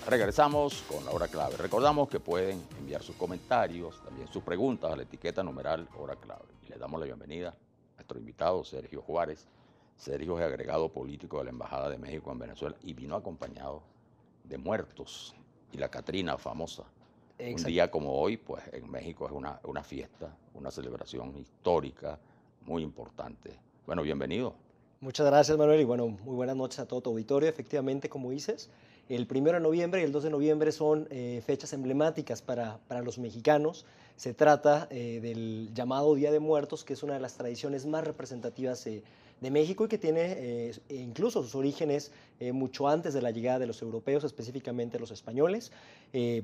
Regresamos con la hora clave. Recordamos que pueden enviar sus comentarios, también sus preguntas a la etiqueta numeral hora clave. Y le damos la bienvenida a nuestro invitado Sergio Juárez. Sergio es agregado político de la Embajada de México en Venezuela y vino acompañado de muertos y la Catrina famosa. Un Exacto. día como hoy, pues en México es una fiesta, una celebración histórica muy importante. Bueno, bienvenido. Muchas gracias, Manuel, y bueno, muy buenas noches a todo tu auditorio. Efectivamente, como dices, el 1 de noviembre y el 2 de noviembre son fechas emblemáticas para los mexicanos. Se trata del llamado Día de Muertos, que es una de las tradiciones más representativas de México y que tiene incluso sus orígenes mucho antes de la llegada de los europeos, específicamente los españoles.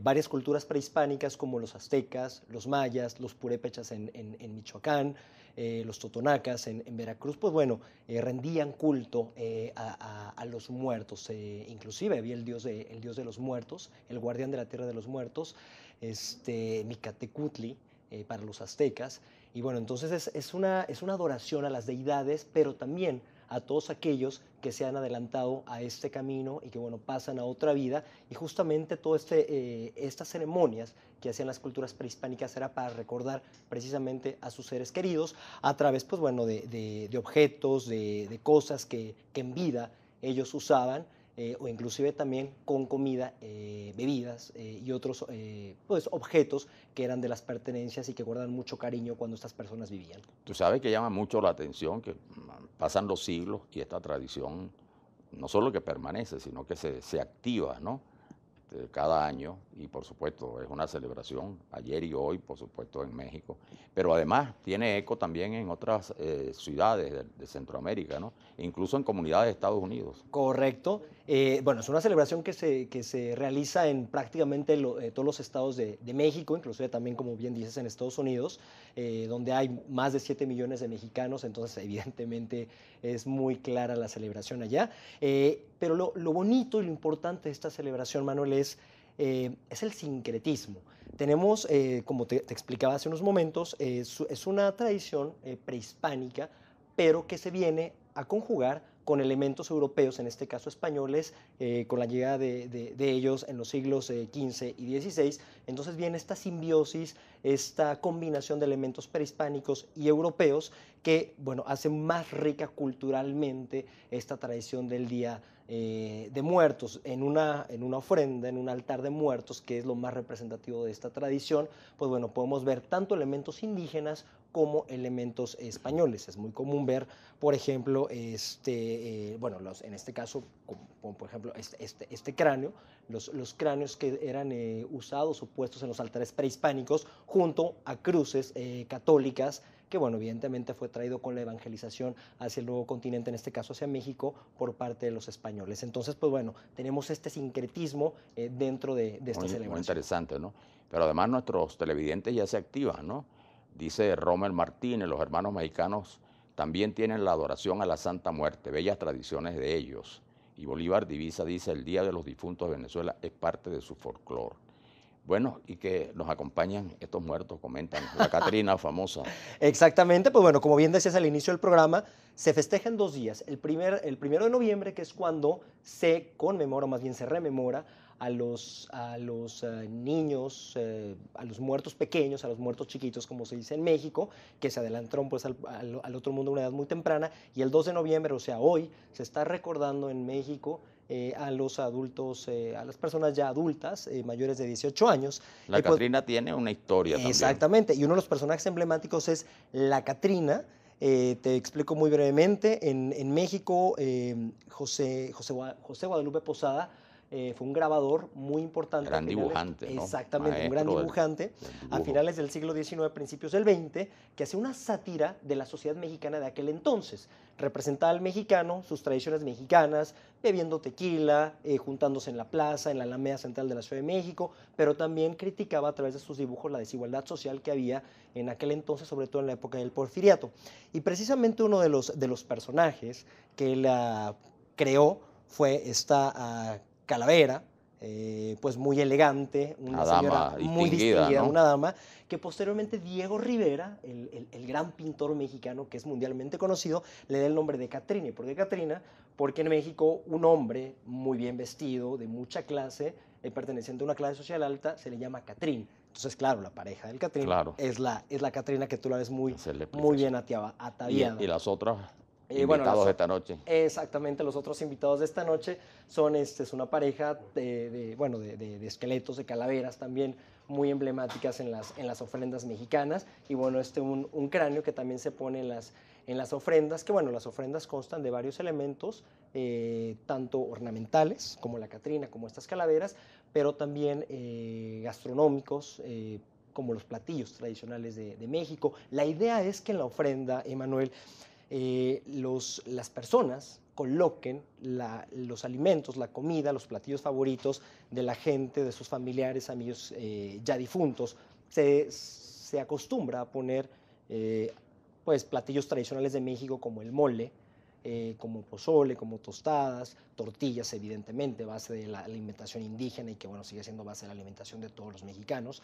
Varias culturas prehispánicas como los aztecas, los mayas, los purépechas en Michoacán, los totonacas en Veracruz, pues bueno, rendían culto a los muertos. Inclusive había el dios de los muertos, el guardián de la tierra de los muertos, Micatecutli, para los aztecas. Y bueno, entonces es una adoración a las deidades, pero también a todos aquellos que se han adelantado a este camino y que, bueno, pasan a otra vida. Y justamente todas estas ceremonias que hacían las culturas prehispánicas era para recordar precisamente a sus seres queridos a través, pues bueno, de objetos, de cosas que en vida ellos usaban, o inclusive también con comida, bebidas y otros pues, objetos que eran de las pertenencias y que guardan mucho cariño cuando estas personas vivían. Tú sabes que llama mucho la atención que pasan los siglos y esta tradición no solo que permanece, sino que se activa, ¿no? Cada año y por supuesto es una celebración ayer y hoy, por supuesto en México, pero además tiene eco también en otras ciudades de Centroamérica, ¿no? Incluso en comunidades de Estados Unidos. Correcto. Bueno, es una celebración que se realiza en prácticamente todos los estados de México, inclusive también, como bien dices, en Estados Unidos, donde hay más de 7 millones de mexicanos, entonces evidentemente es muy clara la celebración allá. Pero lo bonito y lo importante de esta celebración, Manuel, es el sincretismo. Tenemos, como te explicaba hace unos momentos, es una tradición prehispánica, pero que se viene a conjugar con elementos europeos, en este caso españoles, con la llegada de ellos en los siglos XV y XVI. Entonces viene esta simbiosis, esta combinación de elementos prehispánicos y europeos que, bueno, hace más rica culturalmente esta tradición del Día de Muertos. En una ofrenda, en un altar de muertos, que es lo más representativo de esta tradición, pues bueno, podemos ver tanto elementos indígenas como elementos españoles. Es muy común ver, por ejemplo, bueno, en este caso, como por ejemplo este cráneo, los cráneos que eran usados o puestos en los altares prehispánicos junto a cruces católicas, que bueno, evidentemente fue traído con la evangelización hacia el nuevo continente, en este caso hacia México, por parte de los españoles. Entonces, pues bueno, tenemos este sincretismo dentro de esta Muy celebración. interesante, ¿no? Pero además nuestros televidentes ya se activan, ¿no? Dice Romer Martínez, los hermanos mexicanos también tienen la adoración a la Santa Muerte, bellas tradiciones de ellos. Y Bolívar Divisa dice, el Día de los Difuntos de Venezuela es parte de su folclore. Bueno, y que nos acompañan estos muertos, comentan, la Catrina famosa. Exactamente, pues bueno, como bien decías al inicio del programa, se festeja en 2 días. El 1 de noviembre, que es cuando se conmemora, o más bien se rememora a los niños, a los muertos pequeños, a los muertos chiquitos, como se dice en México, que se adelantaron pues al otro mundo a una edad muy temprana. Y el 2 de noviembre, o sea, hoy, se está recordando en México a los adultos, a las personas ya adultas, mayores de 18 años. La Pues Catrina tiene una historia también. exactamente, y uno de los personajes emblemáticos es la Catrina. Te explico muy brevemente. En México, José Guadalupe Posada fue un grabador muy importante a Gran finales, dibujante, ¿no? exactamente, un gran Maestro dibujante del a dibujo. finales del siglo XIX, principios del XX, que hace una sátira de la sociedad mexicana de aquel entonces. Representaba al mexicano, sus tradiciones mexicanas, bebiendo tequila, juntándose en la plaza, en la Alameda Central de la Ciudad de México, pero también criticaba a través de sus dibujos la desigualdad social que había en aquel entonces, sobre todo en la época del Porfiriato. Y precisamente uno de los personajes que él creó fue esta calavera, pues muy elegante, Una una señora dama muy distinguida, distinguida, ¿no? una dama, que posteriormente Diego Rivera, el gran pintor mexicano que es mundialmente conocido, le da el nombre de Catrina. ¿Y por qué Catrina? Porque en México un hombre muy bien vestido, de mucha clase, perteneciente a una clase social alta, se le llama Catrín. Entonces, claro, la pareja del Catrín Claro, es la Catrina que tú la ves muy, hacerle muy bien explicación. ataviada. Y las otras Bueno, invitados de esta noche. exactamente, los otros invitados de esta noche son es una pareja bueno, de esqueletos, de calaveras también muy emblemáticas en las ofrendas mexicanas. Y bueno, un cráneo que también se pone en las ofrendas, que bueno, las ofrendas constan de varios elementos, tanto ornamentales, como la Catrina, como estas calaveras, pero también gastronómicos, como los platillos tradicionales de México. La idea es que en la ofrenda, Emanuel, las personas coloquen los alimentos, la comida, los platillos favoritos de la gente, de sus familiares, amigos ya difuntos. Se acostumbra a poner pues, platillos tradicionales de México como el mole, como pozole, como tostadas, tortillas, evidentemente, base de la alimentación indígena y que, bueno, sigue siendo base de la alimentación de todos los mexicanos.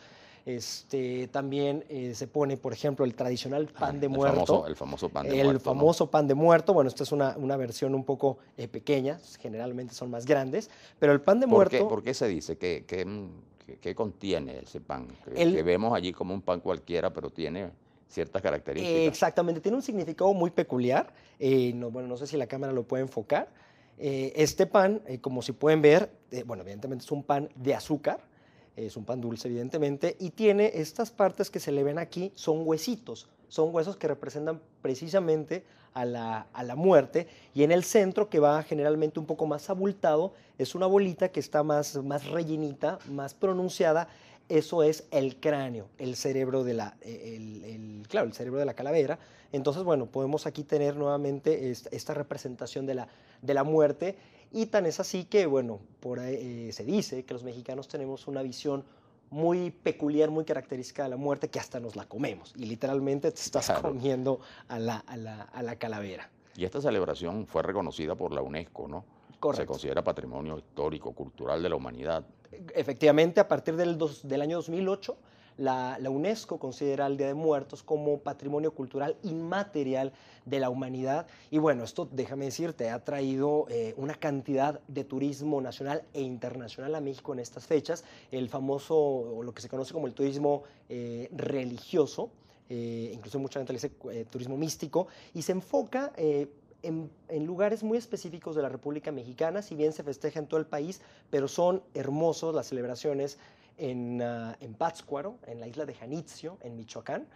También se pone, por ejemplo, el tradicional pan de muerto. El famoso pan de El muerto, famoso pan de muerto. Bueno, esta es una versión un poco pequeña, generalmente son más grandes, pero el pan de ¿no? muerto... ¿Por qué se dice? ¿Qué contiene ese pan? Que El, vemos allí como un pan cualquiera, pero tiene ciertas características. Exactamente, tiene un significado muy peculiar. Bueno, no sé si la cámara lo puede enfocar. Este pan, como si pueden ver, bueno, evidentemente es un pan de azúcar, es un pan dulce, evidentemente, y tiene estas partes que se le ven aquí, son huesitos, son huesos que representan precisamente a la muerte, y en el centro, que va generalmente un poco más abultado, es una bolita que está más rellenita, más pronunciada. Eso es el cráneo, el cerebro claro, el cerebro de la calavera. Entonces, bueno, podemos aquí tener nuevamente esta representación de la muerte, y tan es así que, bueno, por ahí, se dice que los mexicanos tenemos una visión muy peculiar, muy característica de la muerte, que hasta nos la comemos, y literalmente te estás Claro. comiendo a la calavera. Y esta celebración fue reconocida por la UNESCO, ¿no? Se Correcto. considera patrimonio histórico, cultural de la humanidad. Efectivamente, a partir del año 2008, la UNESCO considera el Día de Muertos como patrimonio cultural inmaterial de la humanidad. Y bueno, esto, déjame decirte, ha traído una cantidad de turismo nacional e internacional a México en estas fechas. El famoso, o lo que se conoce como el turismo religioso, incluso mucha gente le dice turismo místico, y se enfoca en lugares muy específicos de la República Mexicana. Si bien se festeja en todo el país, pero son hermosos las celebraciones en Pátzcuaro, en la isla de Janitzio, en Michoacán,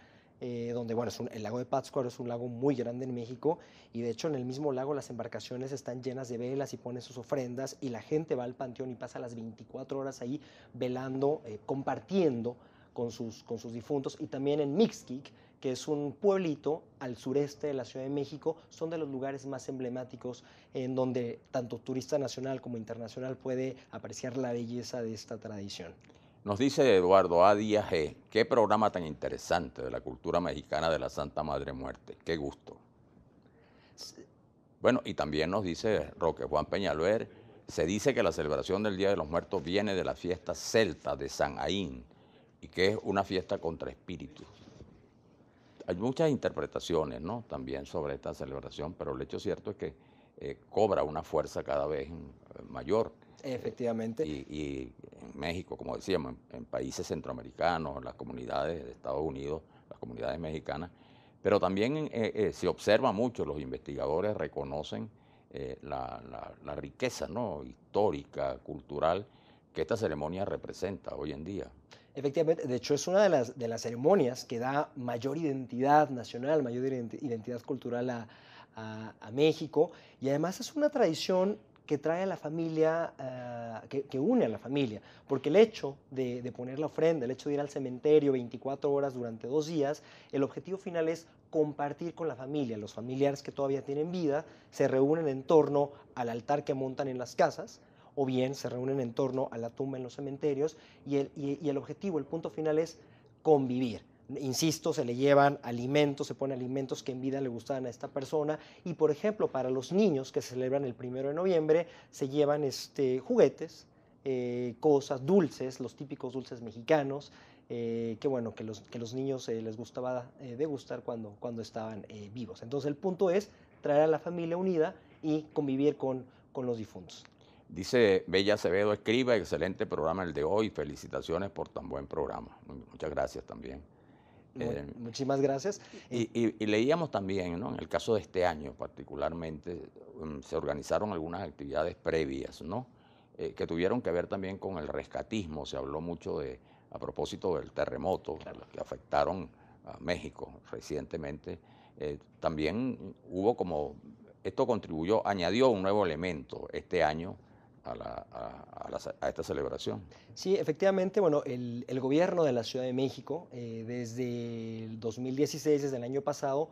donde, bueno, el lago de Pátzcuaro es un lago muy grande en México, y de hecho en el mismo lago las embarcaciones están llenas de velas y ponen sus ofrendas, y la gente va al panteón y pasa las 24 horas ahí velando, compartiendo con sus difuntos. Y también en Mixquic, que es un pueblito al sureste de la Ciudad de México, son de los lugares más emblemáticos en donde tanto turista nacional como internacional puede apreciar la belleza de esta tradición. Nos dice Eduardo A. Díaz G. Qué programa tan interesante de la cultura mexicana de la Santa Madre Muerte. Qué gusto. Bueno, y también nos dice Roque Juan Peñalver, se dice que la celebración del Día de los Muertos viene de la fiesta celta de San Aín y que es una fiesta contra espíritus. Hay muchas interpretaciones, ¿no?, también sobre esta celebración, pero el hecho cierto es que cobra una fuerza cada vez mayor. Efectivamente. Y en México, como decíamos, en países centroamericanos, en las comunidades de Estados Unidos, las comunidades mexicanas, pero también se observa mucho, los investigadores reconocen la riqueza, ¿no?, histórica, cultural, que esta ceremonia representa hoy en día. Efectivamente, de hecho es una de las ceremonias que da mayor identidad nacional, mayor identidad cultural a México, y además es una tradición que trae a la familia, que une a la familia, porque el hecho de poner la ofrenda, el hecho de ir al cementerio 24 horas durante 2 días, el objetivo final es compartir con la familia. Los familiares que todavía tienen vida se reúnen en torno al altar que montan en las casas, o bien se reúnen en torno a la tumba en los cementerios, y el objetivo, el punto final es convivir. Insisto, se le llevan alimentos, se ponen alimentos que en vida le gustaban a esta persona, y por ejemplo, para los niños que se celebran el 1 de noviembre, se llevan juguetes, cosas, dulces, los típicos dulces mexicanos, que bueno, que los niños les gustaba degustar cuando estaban vivos. Entonces el punto es traer a la familia unida y convivir con los difuntos. Dice Bella Acevedo, escriba, excelente programa el de hoy, felicitaciones por tan buen programa. Muchas gracias también. Muchísimas gracias. Y leíamos también, ¿no? En el caso de este año particularmente, se organizaron algunas actividades previas, ¿no? Que tuvieron que ver también con el rescatismo. Se habló mucho a propósito del terremoto, claro, que afectaron a México recientemente. También hubo esto contribuyó, añadió un nuevo elemento este año a esta celebración. Sí, efectivamente, bueno, el gobierno de la Ciudad de México, desde el 2016, desde el año pasado,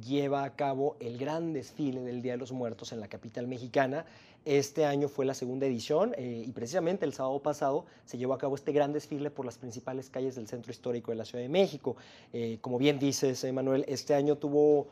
lleva a cabo el gran desfile del Día de los Muertos en la capital mexicana. Este año fue la segunda edición y precisamente el sábado pasado se llevó a cabo este gran desfile por las principales calles del centro histórico de la Ciudad de México. Como bien dices, Manuel, este año tuvo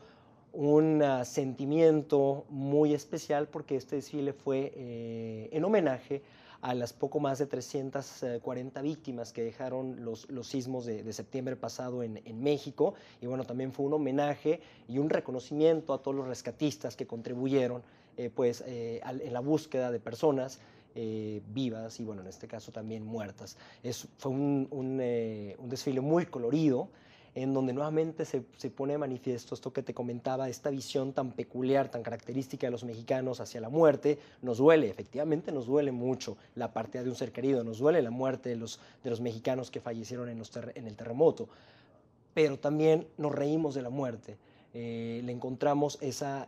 un sentimiento muy especial porque este desfile fue en homenaje a las poco más de 340 víctimas que dejaron los sismos de septiembre pasado en México. Y bueno, también fue un homenaje y un reconocimiento a todos los rescatistas que contribuyeron en la búsqueda de personas vivas y bueno, en este caso también muertas. Fue un desfile muy colorido, en donde nuevamente se pone de manifiesto esto que te comentaba, esta visión tan peculiar, tan característica de los mexicanos hacia la muerte. Nos duele, efectivamente nos duele mucho la partida de un ser querido, nos duele la muerte de los mexicanos que fallecieron en el terremoto, pero también nos reímos de la muerte. Le encontramos esa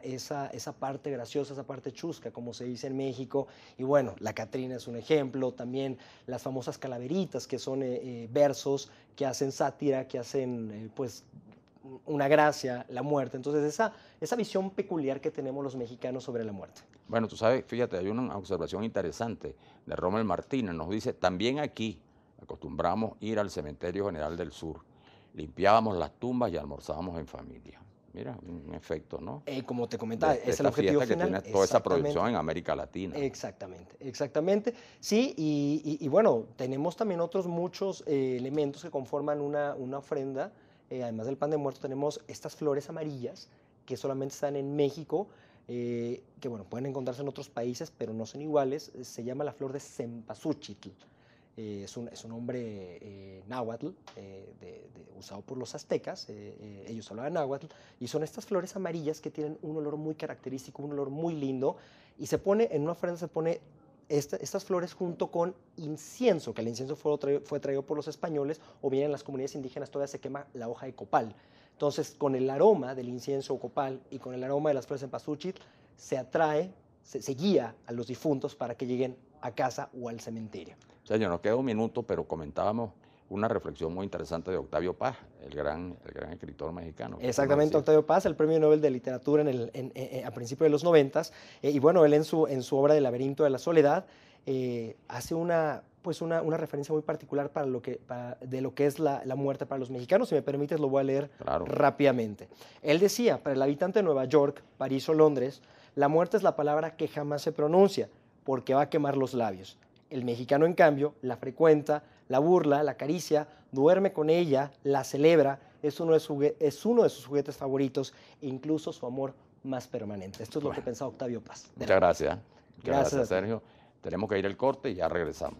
parte graciosa, esa parte chusca, como se dice en México. Y bueno, la Catrina es un ejemplo, también las famosas calaveritas, que son versos que hacen sátira, que hacen pues una gracia, la muerte. Entonces esa visión peculiar que tenemos los mexicanos sobre la muerte. Bueno, tú sabes, fíjate, hay una observación interesante de Rommel Martínez, nos dice, también aquí acostumbramos ir al Cementerio General del Sur, limpiábamos las tumbas y almorzábamos en familia. Mira, un efecto, ¿no? Como te comentaba, de es el objetivo fiesta final. Que tiene toda esa proyección en América Latina. Exactamente, exactamente. Sí, y bueno, tenemos también otros muchos elementos que conforman una ofrenda. Además del pan de muerto, tenemos estas flores amarillas que solamente están en México, que bueno, pueden encontrarse en otros países, pero no son iguales. Se llama la flor de cempasúchitl. Es un nombre náhuatl usado por los aztecas, ellos hablaban náhuatl, y son estas flores amarillas que tienen un olor muy característico, un olor muy lindo, y en una ofrenda se pone estas flores junto con incienso, que el incienso fue traído por los españoles, o bien en las comunidades indígenas todavía se quema la hoja de copal. Entonces, con el aroma del incienso o copal y con el aroma de las flores de cempasúchitl, se guía a los difuntos para que lleguen a casa o al cementerio. Señor, nos queda un minuto, pero comentábamos una reflexión muy interesante de Octavio Paz, el gran escritor mexicano. Exactamente, Octavio Paz, el Premio Nobel de Literatura a principios de los 90. Y bueno, él en su obra El laberinto de la soledad hace una referencia muy particular de lo que es la muerte para los mexicanos. Si me permites, lo voy a leer rápidamente. Él decía, para el habitante de Nueva York, París o Londres, la muerte es la palabra que jamás se pronuncia, porque va a quemar los labios. El mexicano, en cambio, la frecuenta, la burla, la acaricia, duerme con ella, la celebra, es uno de sus juguetes favoritos e incluso su amor más permanente. Esto es lo que pensaba Octavio Paz. Muchas gracias. Muchas gracias, Sergio. Tenemos que ir al corte y ya regresamos.